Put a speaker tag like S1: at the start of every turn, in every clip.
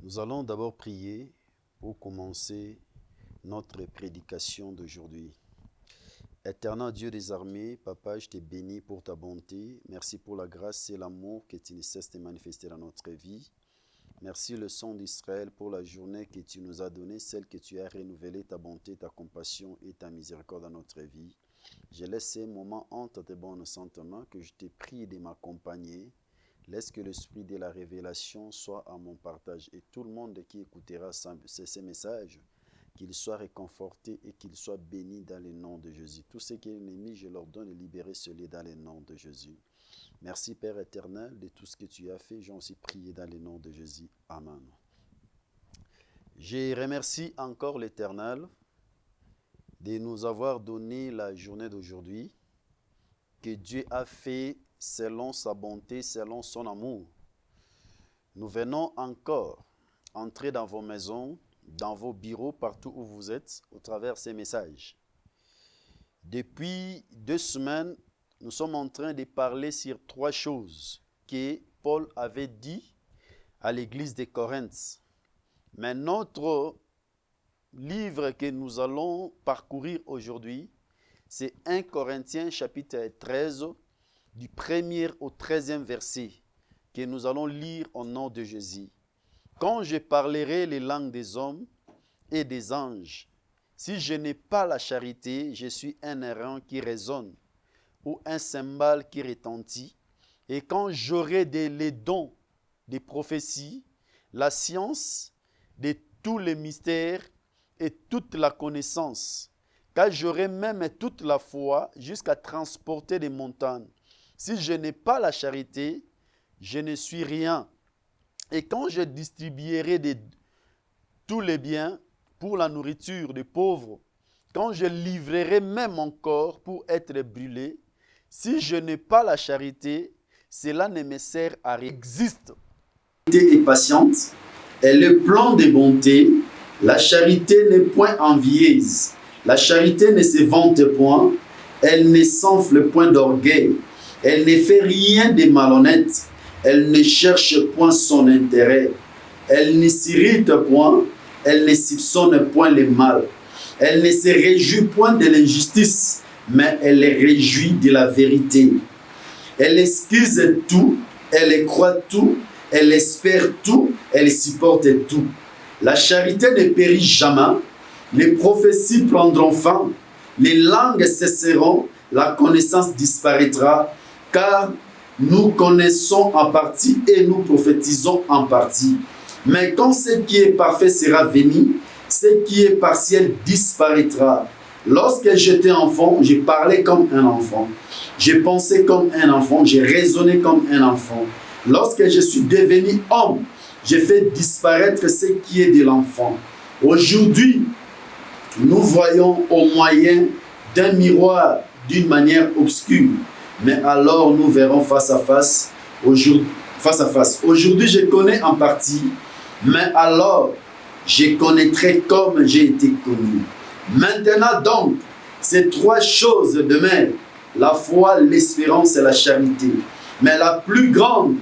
S1: Nous allons d'abord prier pour commencer notre prédication d'aujourd'hui. Éternel Dieu des armées, Papa, je te bénis pour ta bonté. Merci pour la grâce et l'amour que tu ne cesses de manifester dans notre vie. Merci le sang d'Israël pour la journée que tu nous as donnée, celle que tu as renouvelée, ta bonté, ta compassion et ta miséricorde dans notre vie. Je laisse ces moments entre tes bonnes saintes mains que je te prie de m'accompagner. Laisse que l'esprit de la révélation soit à mon partage et tout le monde qui écoutera ces messages, qu'il soit réconforté et qu'il soit béni dans le nom de Jésus. Tous ceux qui sont ennemis, je leur donne de libérer celui dans le nom de Jésus. Merci Père éternel de tout ce que tu as fait. J'ai aussi prié dans le nom de Jésus. Amen. Je remercie encore l'Éternel de nous avoir donné la journée d'aujourd'hui que Dieu a fait selon sa bonté, selon son amour. Nous venons encore entrer dans vos maisons, dans vos bureaux, partout où vous êtes, au travers de ces messages. Depuis 2 semaines, nous sommes en train de parler sur 3 choses que Paul avait dit à l'église de Corinthe. Mais notre livre que nous allons parcourir aujourd'hui, c'est 1 Corinthiens chapitre 13, du 1er au 13e verset, que nous allons lire au nom de Jésus. Quand je parlerai les langues des hommes et des anges, si je n'ai pas la charité, je suis un airain qui résonne ou un cymbale qui retentit. Et quand j'aurai les dons des prophéties, la science de tous les mystères et toute la connaissance, car j'aurai même toute la foi jusqu'à transporter des montagnes. Si je n'ai pas la charité, je ne suis rien. Et quand je distribuerai tous les biens pour la nourriture des pauvres, quand je livrerai même mon corps pour être brûlé, si je n'ai pas la charité, cela ne me sert à rien. Existe.
S2: La charité est patiente, elle est pleine de bonté. La charité n'est point envieuse. La charité ne se vante point, elle ne s'enfle point d'orgueil. Elle ne fait rien de malhonnête. Elle ne cherche point son intérêt. Elle ne s'irrite point. Elle ne soupçonne point le mal. Elle ne se réjouit point de l'injustice, mais elle est réjouie de la vérité. Elle excuse tout. Elle croit tout. Elle espère tout. Elle supporte tout. La charité ne périt jamais. Les prophéties prendront fin. Les langues cesseront. La connaissance disparaîtra. Car nous connaissons en partie et nous prophétisons en partie. Mais quand ce qui est parfait sera venu, ce qui est partiel disparaîtra. Lorsque j'étais enfant, j'ai parlé comme un enfant. J'ai pensé comme un enfant. J'ai raisonné comme un enfant. Lorsque je suis devenu homme, j'ai fait disparaître ce qui est de l'enfant. Aujourd'hui, nous voyons au moyen d'un miroir d'une manière obscure. Mais alors nous verrons face à face. Aujourd'hui, je connais en partie, mais alors je connaîtrai comme j'ai été connu. Maintenant donc, ces 3 choses demeurent: la foi, l'espérance et la charité. Mais la plus grande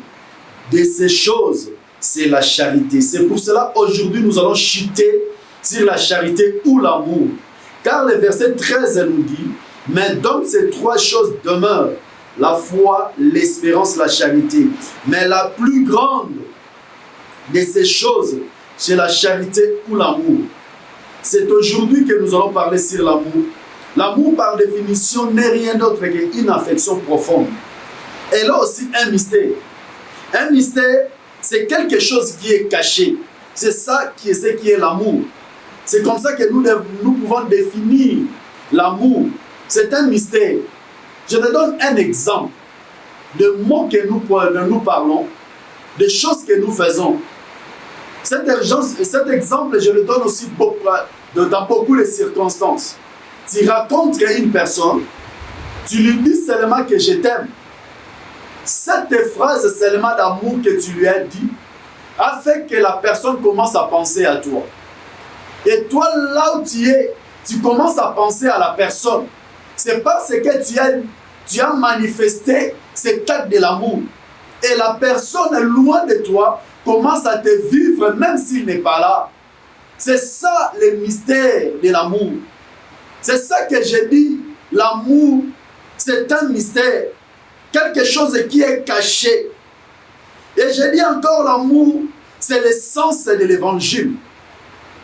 S2: de ces choses, c'est la charité. C'est pour cela aujourd'hui nous allons chuter sur la charité ou l'amour. Car le verset 13 nous dit: mais donc ces 3 choses demeurent: la foi, l'espérance, la charité. Mais la plus grande de ces choses, c'est la charité ou l'amour. C'est aujourd'hui que nous allons parler sur l'amour. L'amour, par définition, n'est rien d'autre qu'une affection profonde. Elle a aussi un mystère. Un mystère, c'est quelque chose qui est caché. C'est ça qui est ce qui est l'amour. C'est comme ça que nous pouvons définir l'amour. C'est un mystère. Je te donne un exemple de mots que nous parlons, de choses que nous faisons. Cet exemple, je le donne aussi dans beaucoup de circonstances. Tu rencontres une personne, tu lui dis seulement que je t'aime. Cette phrase seulement d'amour que tu lui as dit a fait que la personne commence à penser à toi. Et toi, là où tu es, tu commences à penser à la personne. C'est parce que tu as manifesté cet acte de l'amour. Et la personne loin de toi commence à te vivre même s'il n'est pas là. C'est ça le mystère de l'amour. C'est ça que j'ai dit. L'amour, c'est un mystère. Quelque chose qui est caché. Et je dis encore, l'amour, c'est l'essence de l'évangile.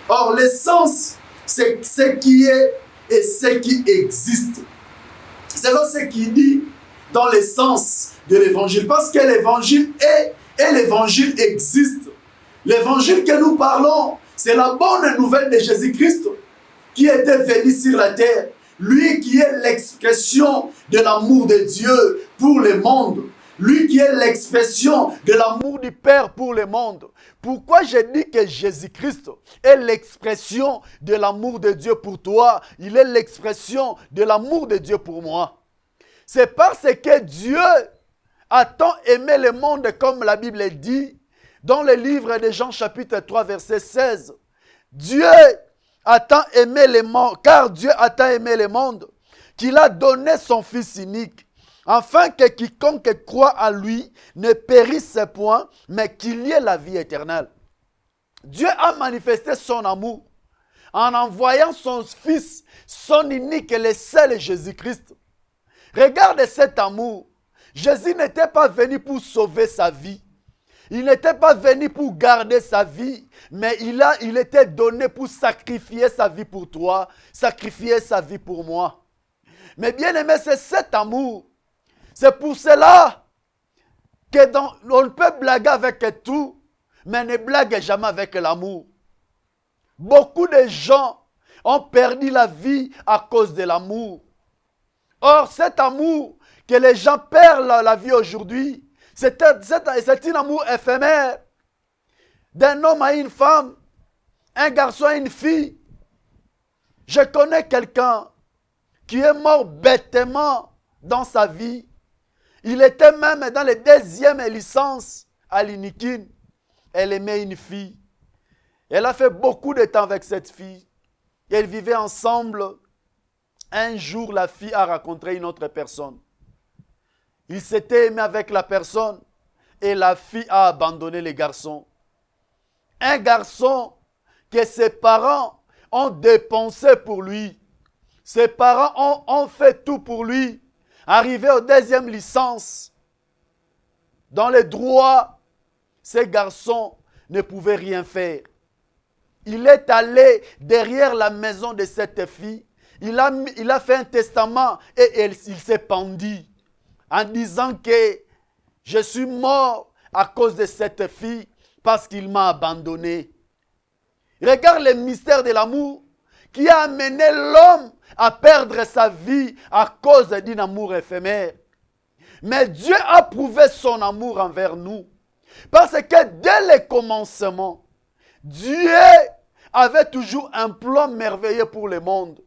S2: Or, l'essence, c'est ce qui est et ce qui existe. C'est là ce qui dit dans l'essence de l'évangile. Parce que l'évangile est et l'évangile existe. L'évangile que nous parlons, c'est la bonne nouvelle de Jésus-Christ qui était venu sur la terre. Lui qui est l'expression de l'amour de Dieu pour le monde. Lui qui est l'expression de l'amour du Père pour le monde. Pourquoi je dis que Jésus-Christ est l'expression de l'amour de Dieu pour toi? Il est l'expression de l'amour de Dieu pour moi. C'est parce que Dieu a tant aimé le monde, comme la Bible dit, dans le livre de Jean chapitre 3 verset 16. Dieu a tant aimé le monde, car Dieu a tant aimé le monde, qu'il a donné son Fils unique, afin que quiconque croit en lui ne périsse point, mais qu'il y ait la vie éternelle. Dieu a manifesté son amour en envoyant son Fils, son unique et le seul Jésus-Christ. Regarde cet amour. Jésus n'était pas venu pour sauver sa vie. Il n'était pas venu pour garder sa vie, mais il était donné pour sacrifier sa vie pour toi, sacrifier sa vie pour moi. Mais bien aimé, c'est cet amour. C'est pour cela on ne peut blaguer avec tout, mais ne blague jamais avec l'amour. Beaucoup de gens ont perdu la vie à cause de l'amour. Or, cet amour que les gens perdent la vie aujourd'hui, c'est un amour éphémère. D'un homme à une femme, un garçon à une fille. Je connais quelqu'un qui est mort bêtement dans sa vie. Il était même dans les deuxième licence à l'Inikin. Elle aimait une fille. Elle a fait beaucoup de temps avec cette fille. Ils vivaient ensemble. Un jour, la fille a rencontré une autre personne. Il s'était aimé avec la personne et la fille a abandonné le garçon. Un garçon que ses parents ont dépensé pour lui. Ses parents ont fait tout pour lui. Arrivé aux deuxième licence, dans les droits, ce garçon ne pouvait rien faire. Il est allé derrière la maison de cette fille. Il a fait un testament et il s'est pendu en disant que je suis mort à cause de cette fille parce qu'il m'a abandonné. Regarde le mystère de l'amour qui a amené l'homme à perdre sa vie à cause d'un amour éphémère. Mais Dieu a prouvé son amour envers nous. Parce que dès le commencement, Dieu avait toujours un plan merveilleux pour le monde.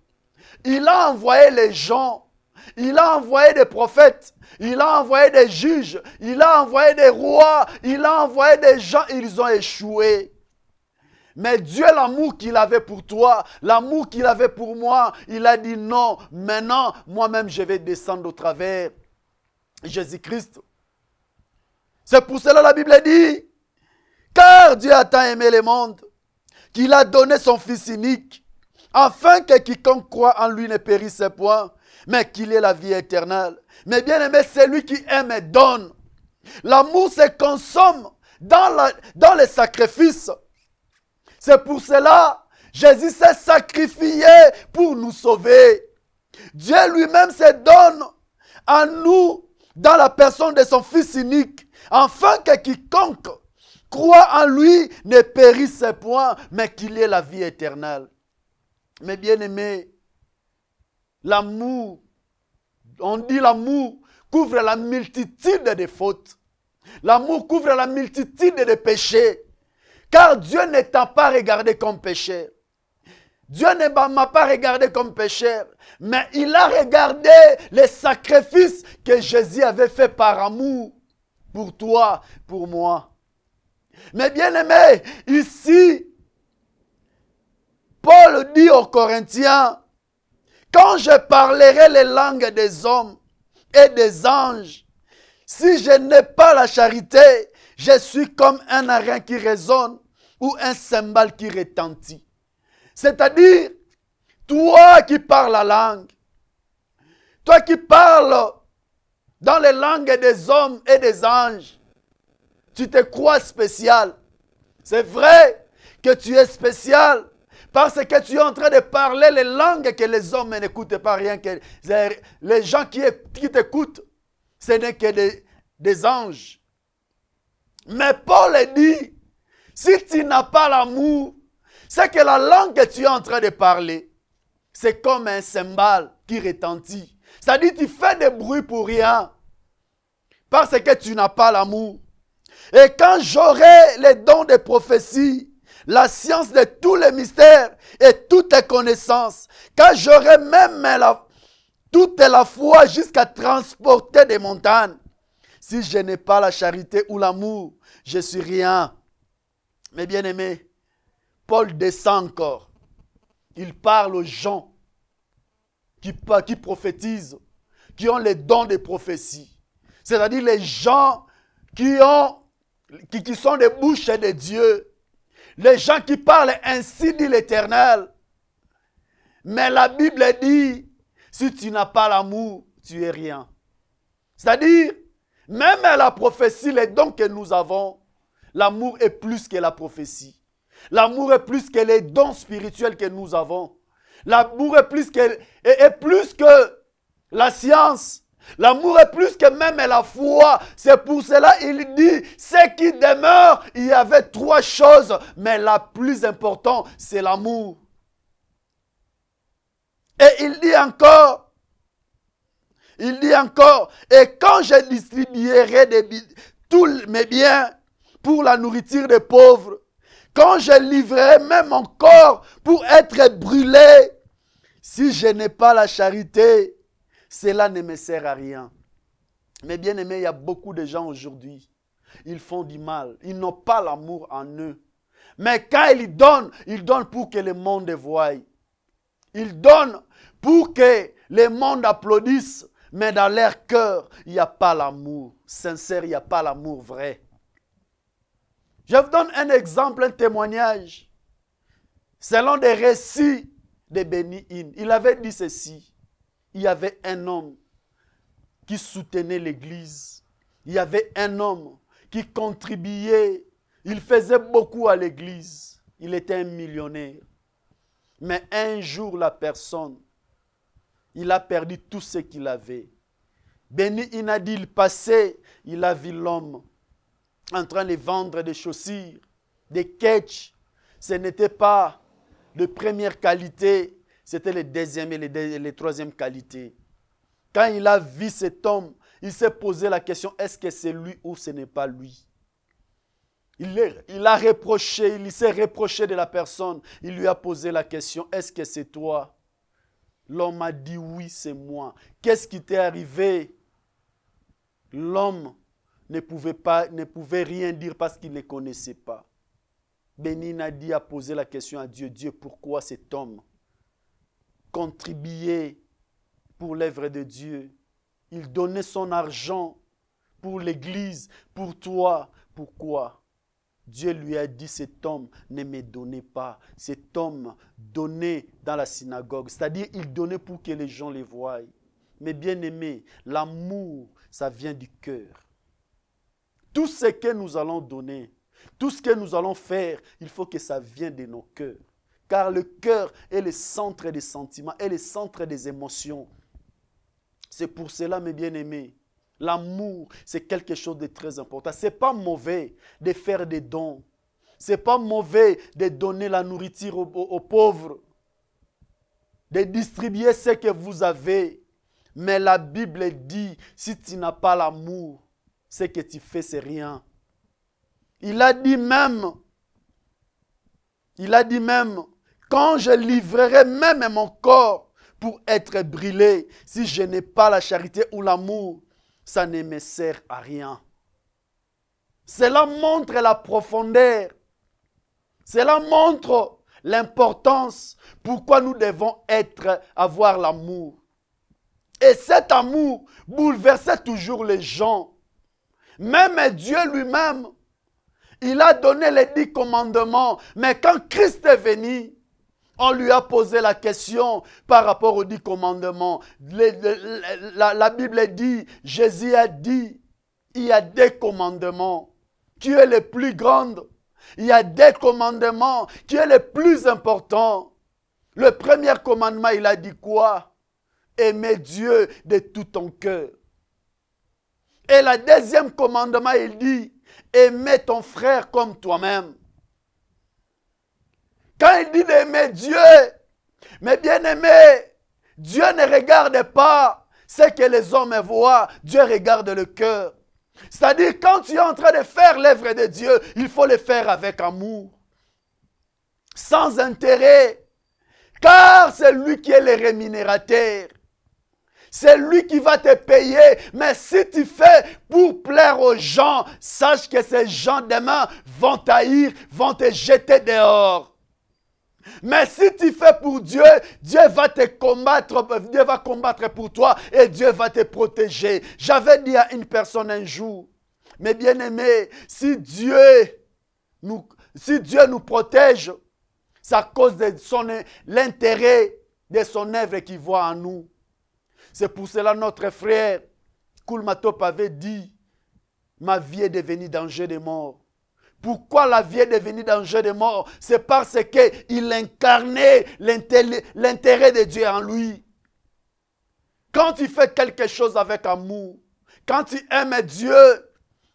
S2: Il a envoyé les gens, il a envoyé des prophètes, il a envoyé des juges, il a envoyé des rois, il a envoyé des gens, ils ont échoué. Mais Dieu, l'amour qu'il avait pour toi, l'amour qu'il avait pour moi, il a dit non, maintenant, moi-même, je vais descendre au travers Jésus-Christ. C'est pour cela que la Bible dit, car Dieu a tant aimé le monde, qu'il a donné son Fils unique, afin que quiconque croit en lui ne périsse point, mais qu'il ait la vie éternelle. Mais bien aimé, celui qui aime et donne. L'amour se consomme dans les sacrifices. C'est pour cela que Jésus s'est sacrifié pour nous sauver. Dieu lui-même se donne à nous dans la personne de son Fils unique, afin que quiconque croit en lui ne périsse point, mais qu'il ait la vie éternelle. Mais bien aimé, l'amour, on dit l'amour couvre la multitude de fautes. L'amour couvre la multitude de péchés. Car Dieu ne t'a pas regardé comme pécheur. Dieu ne m'a pas regardé comme pécheur. Mais il a regardé les sacrifices que Jésus avait fait par amour pour toi, pour moi. Mais bien aimé, ici, Paul dit aux Corinthiens, quand je parlerai les langues des hommes et des anges, si je n'ai pas la charité,
S1: Je suis comme un airain qui résonne ou un cymbale qui retentit. C'est-à-dire, toi qui parles la langue, toi qui parles dans les langues des hommes et des anges, tu te crois spécial. C'est vrai que tu es spécial parce que tu es en train de parler les langues que les hommes n'écoutent pas, rien que les gens qui t'écoutent, ce n'est que des anges. Mais Paul dit, si tu n'as pas l'amour, c'est que la langue que tu es en train de parler, c'est comme un cymbale qui retentit. C'est-à-dire que tu fais des bruits pour rien parce que tu n'as pas l'amour. Et quand j'aurai les dons de prophétie, la science de tous les mystères et toutes les connaissances, quand j'aurai même toute la foi jusqu'à transporter des montagnes, si je n'ai pas la charité ou l'amour, je suis rien. Mes bien-aimés, Paul descend encore. Il parle aux gens qui prophétisent, qui ont les dons de prophétie. C'est-à-dire les gens qui sont des bouches de Dieu. Les gens qui parlent ainsi dit l'Éternel. Mais la Bible dit, si tu n'as pas l'amour, tu es rien. C'est-à-dire, même à la prophétie, les dons que nous avons, l'amour est plus que la prophétie. L'amour est plus que les dons spirituels que nous avons. L'amour est plus que la science. L'amour est plus que même la foi. C'est pour cela qu'il dit, ce qui demeure, il y avait 3 choses, mais la plus importante, c'est l'amour. Et il dit encore, et quand je distribuerai tous mes biens pour la nourriture des pauvres, quand je livrerai même mon corps pour être brûlé, si je n'ai pas la charité, cela ne me sert à rien. Mais bien aimé, il y a beaucoup de gens aujourd'hui, ils font du mal, ils n'ont pas l'amour en eux. Mais quand ils donnent pour que le monde voie. Ils donnent pour que le monde applaudisse, mais dans leur cœur, il n'y a pas l'amour sincère, il n'y a pas l'amour vrai. Je vous donne un exemple, un témoignage. Selon des récits de Benny Hinn, il avait dit ceci. Il y avait un homme qui soutenait l'église. Il y avait un homme qui contribuait. Il faisait beaucoup à l'église. Il était un millionnaire. Mais un jour, la personne, il a perdu tout ce qu'il avait. Benny Hinn a dit, il passait, il a vu l'homme en train de vendre des chaussures, des ketchs. Ce n'était pas de première qualité. C'était les deuxième et les troisième qualités. Quand il a vu cet homme, il s'est posé la question, est-ce que c'est lui ou ce n'est pas lui? Il s'est reproché de la personne. Il lui a posé la question, est-ce que c'est toi? L'homme a dit, oui, c'est moi. Qu'est-ce qui t'est arrivé? L'homme ne pouvait rien dire parce qu'il ne les connaissait pas. Benny Hinn a posé la question à Dieu, Dieu, pourquoi cet homme contribuait pour l'œuvre de Dieu? Il donnait son argent pour l'église, pour toi. Pourquoi? Dieu lui a dit, cet homme ne me donnait pas. Cet homme donnait dans la synagogue. C'est-à-dire, il donnait pour que les gens les voient. Mais bien aimé, l'amour, ça vient du cœur. Tout ce que nous allons donner, tout ce que nous allons faire, il faut que ça vienne de nos cœurs. Car le cœur est le centre des sentiments, est le centre des émotions. C'est pour cela, mes bien-aimés, l'amour, c'est quelque chose de très important. Ce n'est pas mauvais de faire des dons. Ce n'est pas mauvais de donner la nourriture aux pauvres, de distribuer ce que vous avez. Mais la Bible dit, si tu n'as pas l'amour, ce que tu fais, c'est rien. Il a dit même, quand je livrerai même mon corps pour être brûlé, si je n'ai pas la charité ou l'amour, ça ne me sert à rien. Cela montre la profondeur. Cela montre l'importance, pourquoi nous devons avoir l'amour. Et cet amour bouleversait toujours les gens. Même Dieu lui-même, Il a donné les 10 commandements. Mais quand Christ est venu, on lui a posé la question par rapport aux 10 commandements. La Bible dit, Jésus a dit, il y a des commandements qui est le plus grand. Il y a des commandements qui est le plus important. Le premier commandement, il a dit quoi? Aimer Dieu de tout ton cœur. Et le deuxième commandement, il dit, aimer ton frère comme toi-même. Quand il dit d'aimer Dieu, mais bien aimé, Dieu ne regarde pas ce que les hommes voient, Dieu regarde le cœur. C'est-à-dire, quand tu es en train de faire l'œuvre de Dieu, il faut le faire avec amour, sans intérêt, car c'est lui qui est le rémunérateur. C'est lui qui va te payer. Mais si tu fais pour plaire aux gens, sache que ces gens demain vont t'haïr, vont te jeter dehors. Mais si tu fais pour Dieu, Dieu va te combattre, Dieu va combattre pour toi et Dieu va te protéger. J'avais dit à une personne un jour, mais bien aimé, si Dieu nous protège, c'est à cause de l'intérêt de son œuvre qu'il voit en nous. C'est pour cela notre frère Koulmatop avait dit, ma vie est devenue danger de mort. Pourquoi la vie est devenue danger de mort? C'est parce qu'il incarnait l'intérêt de Dieu en lui. Quand tu fais quelque chose avec amour, quand tu aimes Dieu,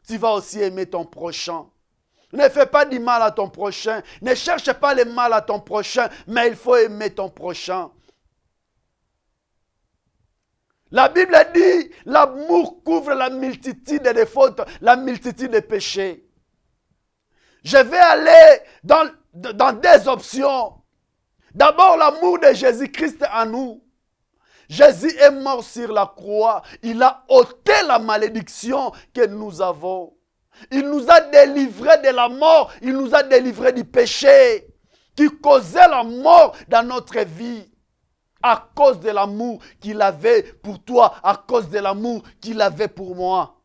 S1: tu vas aussi aimer ton prochain. Ne fais pas du mal à ton prochain. Ne cherche pas le mal à ton prochain, mais il faut aimer ton prochain. La Bible dit, l'amour couvre la multitude des fautes, la multitude des péchés. Je vais aller dans des options. D'abord, l'amour de Jésus-Christ en nous. Jésus est mort sur la croix. Il a ôté la malédiction que nous avons. Il nous a délivrés de la mort. Il nous a délivrés du péché qui causait la mort dans notre vie. À cause de l'amour qu'il avait pour toi, à cause de l'amour qu'il avait pour moi.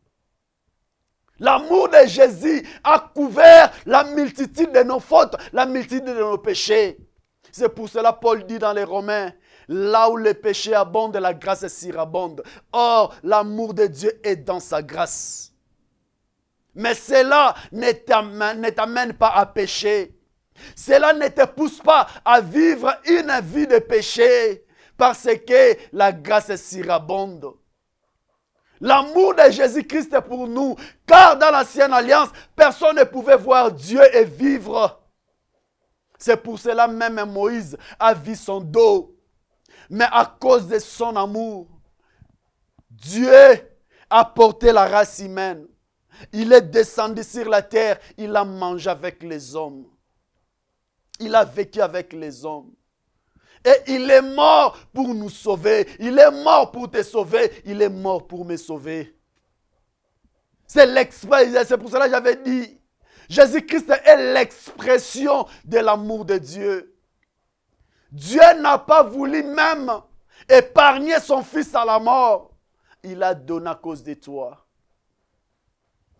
S1: L'amour de Jésus a couvert la multitude de nos fautes, la multitude de nos péchés. C'est pour cela Paul dit dans les Romains, là où le péché abonde, la grâce surabonde. Or, l'amour de Dieu est dans sa grâce. Mais cela ne t'amène pas à pécher. Cela ne te pousse pas à vivre une vie de péché. Parce que la grâce est surabonde. L'amour de Jésus-Christ pour nous. Car dans l'ancienne alliance, personne ne pouvait voir Dieu et vivre. C'est pour cela même Moïse a vu son dos. Mais à cause de son amour, Dieu a porté la race humaine. Il est descendu sur la terre. Il a mangé avec les hommes. Il a vécu avec les hommes. Et il est mort pour nous sauver. Il est mort pour te sauver. Il est mort pour me sauver. C'est pour cela que j'avais dit, Jésus-Christ est l'expression de l'amour de Dieu. Dieu n'a pas voulu même épargner son fils à la mort. Il a donné à cause de toi.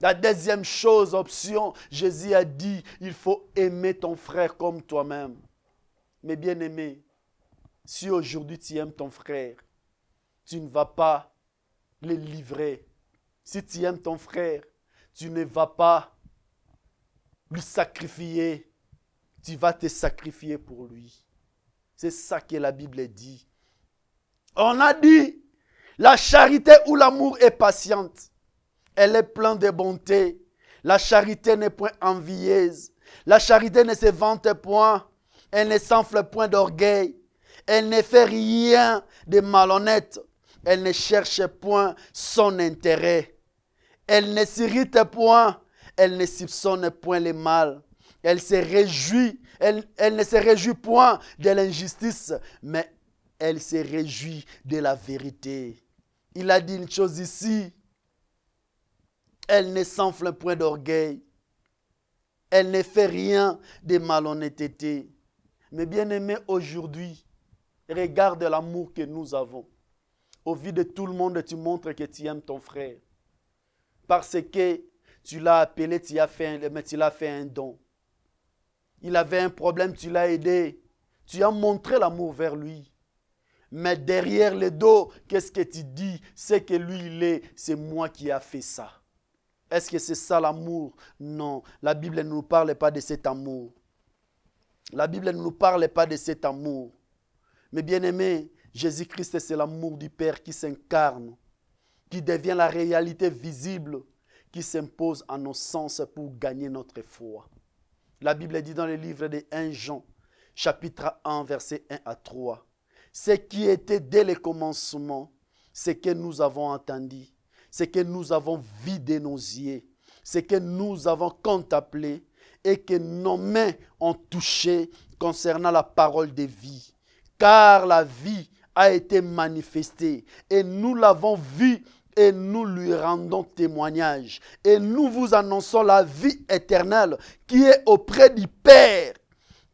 S1: La deuxième chose, option, Jésus a dit, il faut aimer ton frère comme toi-même. Mais bien aimé, si aujourd'hui tu aimes ton frère, tu ne vas pas le livrer. Si tu aimes ton frère, tu ne vas pas lui sacrifier. Tu vas te sacrifier pour lui. C'est ça que la Bible dit. On a dit, la charité ou l'amour est patiente. Elle est pleine de bonté. La charité n'est point envieuse. La charité ne se vante point. Elle ne s'enfle point d'orgueil. Elle ne fait rien de malhonnête. Elle ne cherche point son intérêt. Elle ne s'irrite point. Elle ne soupçonne point le mal. Elle se réjouit. Elle ne se réjouit point de l'injustice, mais elle se réjouit de la vérité. Il a dit une chose ici. Elle ne s'enfle point d'orgueil. Elle ne fait rien de malhonnêteté. Mais bien aimé, aujourd'hui, regarde l'amour que nous avons. Au vu de tout le monde, tu montres que tu aimes ton frère. Parce que tu l'as appelé, tu l'as fait un don. Il avait un problème, tu l'as aidé. Tu as montré l'amour vers lui. Mais derrière le dos, qu'est-ce que tu dis? C'est que lui, c'est moi qui ai fait ça. Est-ce que c'est ça l'amour? Non, la Bible ne nous parle pas de cet amour. La Bible ne nous parle pas de cet amour. Mais bien aimé, Jésus-Christ, c'est l'amour du Père qui s'incarne, qui devient la réalité visible, qui s'impose en nos sens pour gagner notre foi. La Bible dit dans le livre de 1 Jean, chapitre 1, versets 1 à 3. Ce qui était dès le commencement, ce que nous avons entendu, ce que nous avons vu de nos yeux, ce que nous avons contemplé et que nos mains ont touché concernant la parole de vie. Car la vie a été manifestée et nous l'avons vue et nous lui rendons témoignage. Et nous vous annonçons la vie éternelle qui est auprès du Père,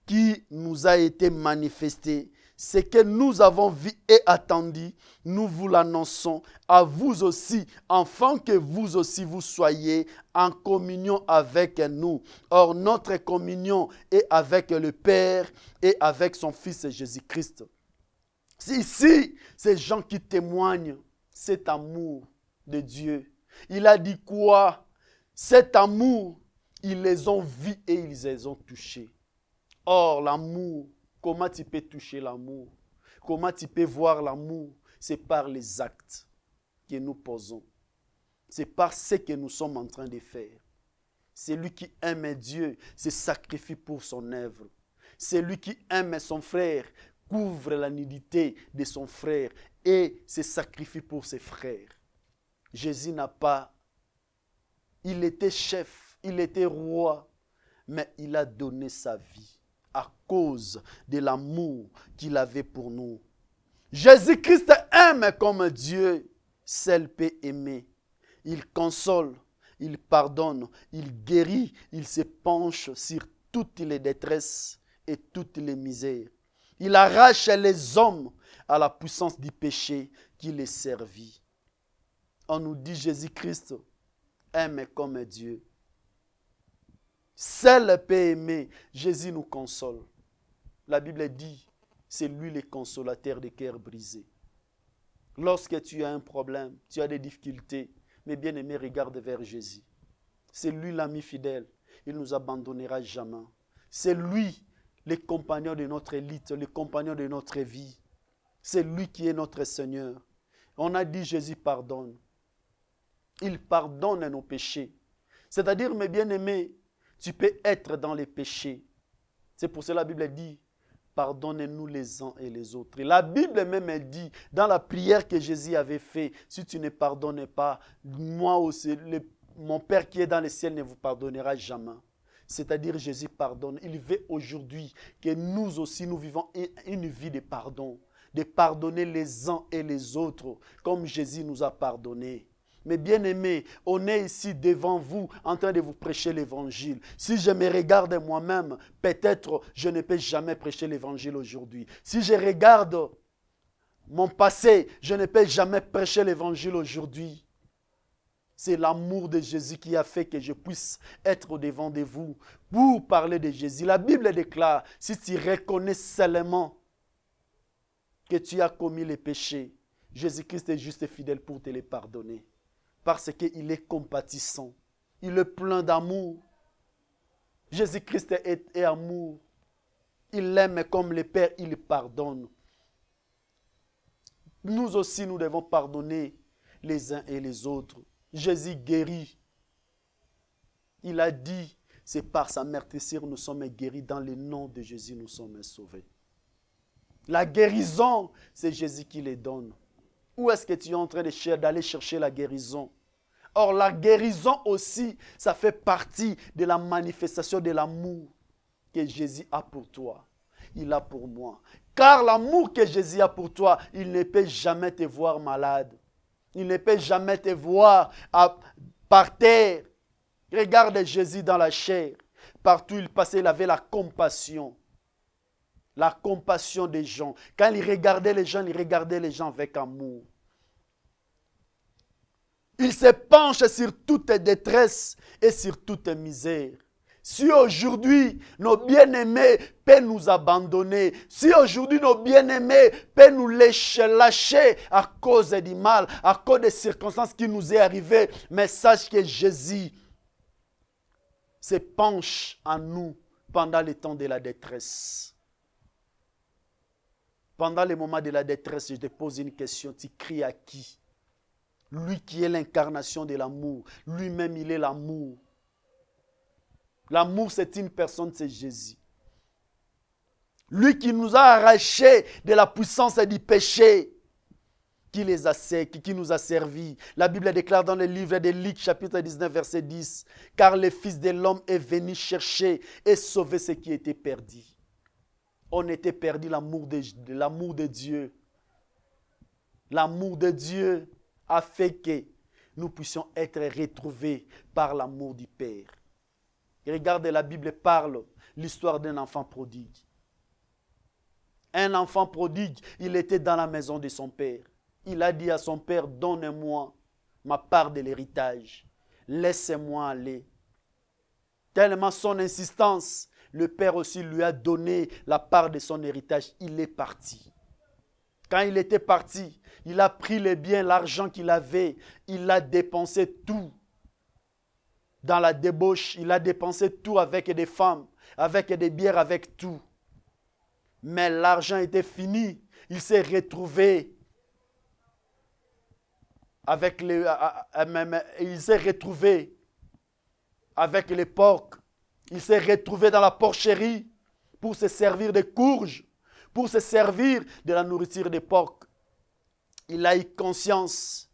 S1: qui nous a été manifestée. Ce que nous avons vu et attendu, nous vous l'annonçons à vous aussi, afin que vous aussi vous soyez en communion avec nous. Or, notre communion est avec le Père et avec son Fils Jésus-Christ. Ici, ces gens qui témoignent cet amour de Dieu. Il a dit quoi? Cet amour, ils les ont vus et ils les ont touchés. Or, l'amour, comment tu peux toucher l'amour? Comment tu peux voir l'amour? C'est par les actes que nous posons. C'est par ce que nous sommes en train de faire. Celui qui aime Dieu se sacrifie pour son œuvre. Celui qui aime son frère couvre la nudité de son frère et se sacrifie pour ses frères. Jésus n'a pas... Il était chef, il était roi, mais il a donné sa vie à cause de l'amour qu'il avait pour nous. Jésus-Christ aime comme Dieu seul peut aimer. Il console, il pardonne, il guérit, il se penche sur toutes les détresses et toutes les misères. Il arrache les hommes à la puissance du péché qui les servit. On nous dit Jésus-Christ aime comme Dieu. Seul peut aimer. Jésus nous console. La Bible dit, c'est lui le consolateur des cœurs brisés. Lorsque tu as un problème, tu as des difficultés, mais bien aimé, regarde vers Jésus. C'est lui l'ami fidèle. Il ne nous abandonnera jamais. C'est lui le compagnon de notre élite, le compagnon de notre vie. C'est lui qui est notre Seigneur. On a dit Jésus pardonne. Il pardonne nos péchés. C'est-à-dire, mes bien-aimés, tu peux être dans les péchés. C'est pour cela que la Bible dit, pardonnez-nous les uns et les autres. Et la Bible même dit, dans la prière que Jésus avait faite, si tu ne pardonnes pas, moi aussi, mon Père qui est dans les ciels ne vous pardonnera jamais. C'est-à-dire Jésus pardonne. Il veut aujourd'hui que nous aussi, nous vivons une vie de pardon, de pardonner les uns et les autres, comme Jésus nous a pardonné. Mais bien aimés, on est ici devant vous en train de vous prêcher l'évangile. Si je me regarde moi-même, peut-être je ne peux jamais prêcher l'évangile aujourd'hui. Si je regarde mon passé, je ne peux jamais prêcher l'évangile aujourd'hui. C'est l'amour de Jésus qui a fait que je puisse être au devant de vous pour parler de Jésus. La Bible déclare, si tu reconnais seulement que tu as commis les péchés, Jésus-Christ est juste et fidèle pour te les pardonner. Parce qu'il est compatissant. Il est plein d'amour. Jésus-Christ est amour. Il aime comme le Père, il pardonne. Nous aussi, nous devons pardonner les uns et les autres. Jésus guérit. Il a dit, c'est par sa meurtrissure nous sommes guéris. Dans le nom de Jésus, nous sommes sauvés. La guérison, c'est Jésus qui les donne. Où est-ce que tu es en train d'aller chercher la guérison? Or, la guérison aussi, ça fait partie de la manifestation de l'amour que Jésus a pour toi. Il a pour moi. Car l'amour que Jésus a pour toi, il ne peut jamais te voir malade. Il ne peut jamais te voir par terre. Regarde Jésus dans la chair. Partout où il passait, il avait la compassion. La compassion des gens. Quand il regardait les gens avec amour. Il se penche sur toute détresse et sur toute misère. Si aujourd'hui nos bien-aimés peuvent nous abandonner, si aujourd'hui nos bien-aimés peuvent nous lâcher à cause du mal, à cause des circonstances qui nous est arrivées, mais sache que Jésus se penche en nous pendant les temps de la détresse. Pendant les moments de la détresse, je te pose une question, tu cries à qui? Lui qui est l'incarnation de l'amour, lui-même il est l'amour. L'amour c'est une personne, c'est Jésus. Lui qui nous a arrachés de la puissance du péché, qui nous a servi. La Bible déclare dans le livre de Luc, chapitre 19, verset 10, « Car le Fils de l'homme est venu chercher et sauver ce qui était perdu. » On était perdu l'amour de Dieu. L'amour de Dieu a fait que nous puissions être retrouvés par l'amour du Père. Et regarde, la Bible parle l'histoire d'un enfant prodigue. Un enfant prodigue, il était dans la maison de son père. Il a dit à son père, donne-moi ma part de l'héritage. Laissez-moi aller. Tellement son insistance, le père aussi lui a donné la part de son héritage. Il est parti. Quand il était parti, il a pris les biens, l'argent qu'il avait, il a dépensé tout. Dans la débauche, il a dépensé tout avec des femmes, avec des bières, avec tout. Mais l'argent était fini. Il s'est retrouvé avec les porcs. Il s'est retrouvé dans la porcherie pour se servir des courges, pour se servir de la nourriture des porcs. Il a eu conscience.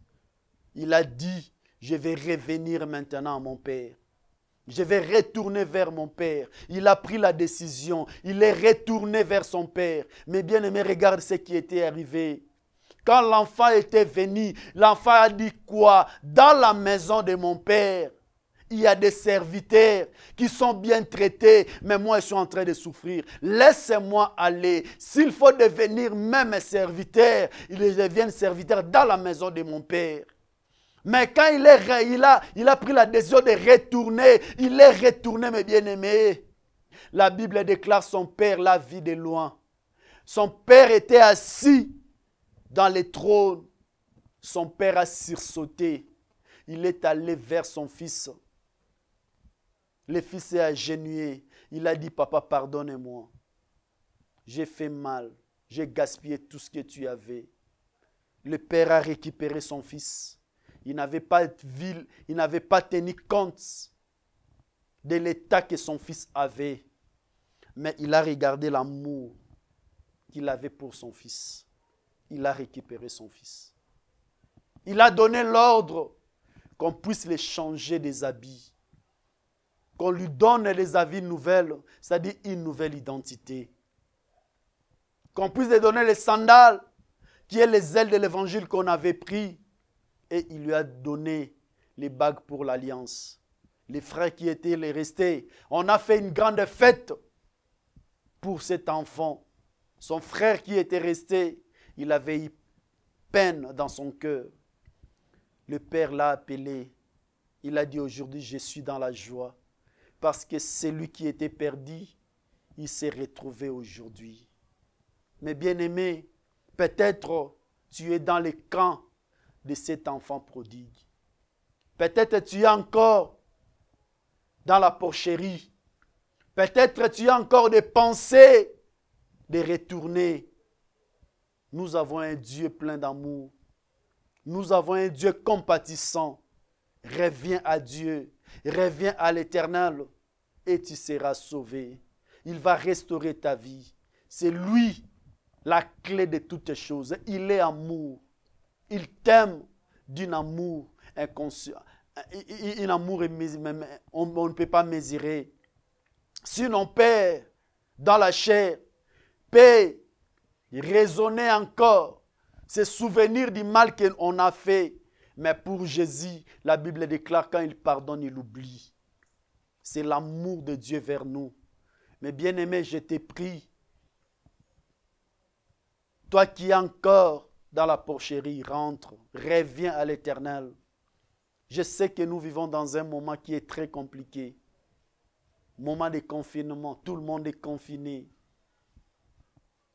S1: Il a dit, je vais revenir maintenant à mon Père. Je vais retourner vers mon Père. Il a pris la décision. Il est retourné vers son Père. Mais bien aimé, regarde ce qui était arrivé. Quand l'enfant était venu, l'enfant a dit quoi? Dans la maison de mon Père, il y a des serviteurs qui sont bien traités, mais moi je suis en train de souffrir. Laissez-moi aller. S'il faut devenir même serviteur, il devient serviteur dans la maison de mon Père. Mais quand il a pris la décision de retourner, il est retourné, mes bien-aimés. La Bible déclare son père l'a vu de loin. Son père était assis dans le trône. Son père a sursauté. Il est allé vers son fils. Le fils s'est agenouillé. Il a dit, papa, pardonne-moi. J'ai fait mal. J'ai gaspillé tout ce que tu avais. Le père a récupéré son fils. Il n'avait pas tenu compte de l'état que son fils avait. Mais il a regardé l'amour qu'il avait pour son fils. Il a récupéré son fils. Il a donné l'ordre qu'on puisse les changer des habits. Qu'on lui donne des habits nouvelles, c'est-à-dire une nouvelle identité. Qu'on puisse lui donner les sandales, qui est les ailes de l'évangile qu'on avait pris. Et il lui a donné les bagues pour l'alliance. Les frères qui étaient restés, on a fait une grande fête pour cet enfant. Son frère qui était resté, il avait eu peine dans son cœur. Le père l'a appelé. Il a dit, aujourd'hui, je suis dans la joie. Parce que celui qui était perdu, il s'est retrouvé aujourd'hui. Mais bien-aimé, peut-être tu es dans les camps de cet enfant prodigue. Peut-être tu es encore dans la porcherie. Peut-être tu as encore des pensées de retourner. Nous avons un Dieu plein d'amour. Nous avons un Dieu compatissant. Reviens à Dieu. Reviens à l'Éternel et tu seras sauvé. Il va restaurer ta vie. C'est lui la clé de toutes choses. Il est amour. Il t'aime d'un amour inconscient. Un amour, on ne peut pas mesurer. Si nos pères, dans la chair, peut raisonner encore, se souvenir du mal qu'on a fait, mais pour Jésus, la Bible déclare quand il pardonne, il oublie. C'est l'amour de Dieu vers nous. Mais bien-aimé, je te prie, toi qui es encore dans la porcherie, rentre, reviens à l'Éternel. Je sais que nous vivons dans un moment qui est très compliqué. Moment de confinement, tout le monde est confiné.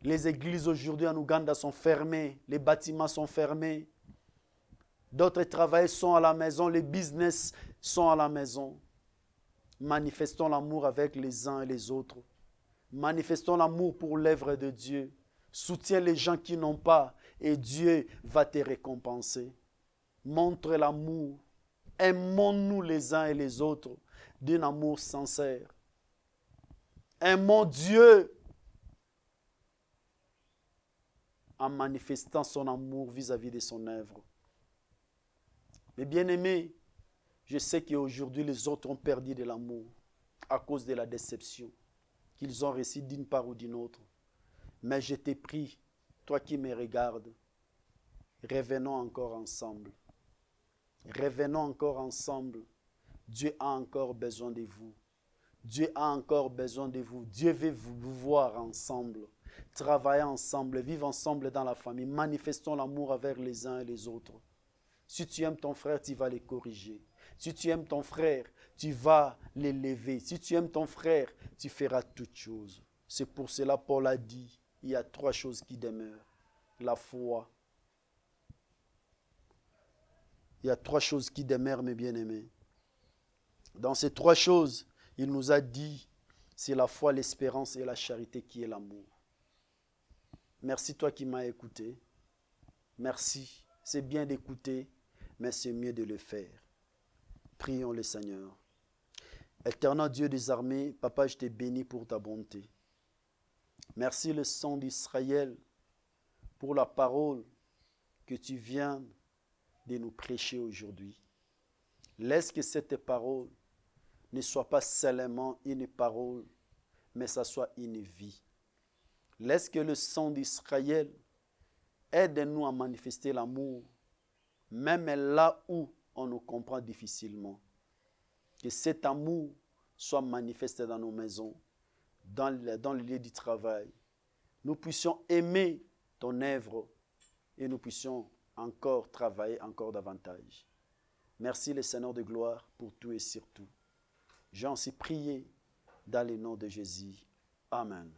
S1: Les églises aujourd'hui en Ouganda sont fermées, les bâtiments sont fermés. D'autres travailleurs sont à la maison, les business sont à la maison. Manifestons l'amour avec les uns et les autres. Manifestons l'amour pour l'œuvre de Dieu. Soutiens les gens qui n'ont pas et Dieu va te récompenser. Montre l'amour. Aimons-nous les uns et les autres d'un amour sincère. Aimons Dieu en manifestant son amour vis-à-vis de son œuvre. Mais bien-aimés, je sais qu'aujourd'hui les autres ont perdu de l'amour à cause de la déception qu'ils ont reçue d'une part ou d'une autre. Mais je t'ai prie, toi qui me regardes, revenons encore ensemble. Revenons encore ensemble. Dieu a encore besoin de vous. Dieu a encore besoin de vous. Dieu veut vous voir ensemble. Travailler ensemble, vivre ensemble dans la famille. Manifestons l'amour avec les uns et les autres. Si tu aimes ton frère, tu vas les corriger. Si tu aimes ton frère, tu vas l'élever. Si tu aimes ton frère, tu feras toutes choses. C'est pour cela que Paul a dit, il y a 3 choses qui demeurent. La foi. Il y a 3 choses qui demeurent, mes bien-aimés. Dans ces 3 choses, il nous a dit, c'est la foi, l'espérance et la charité qui est l'amour. Merci toi qui m'as écouté. Merci. C'est bien d'écouter, mais c'est mieux de le faire. Prions le Seigneur. Éternel Dieu des armées, Papa, je te bénis pour ta bonté. Merci le sang d'Israël pour la parole que tu viens de nous prêcher aujourd'hui. Laisse que cette parole ne soit pas seulement une parole, mais ça soit une vie. Laisse que le sang d'Israël aide-nous à manifester l'amour, même là où on nous comprend difficilement. Que cet amour soit manifesté dans nos maisons, dans le lieu du travail. Nous puissions aimer ton œuvre et nous puissions encore travailler encore davantage. Merci le Seigneur de gloire pour tout et surtout. J'en suis prié dans le nom de Jésus. Amen.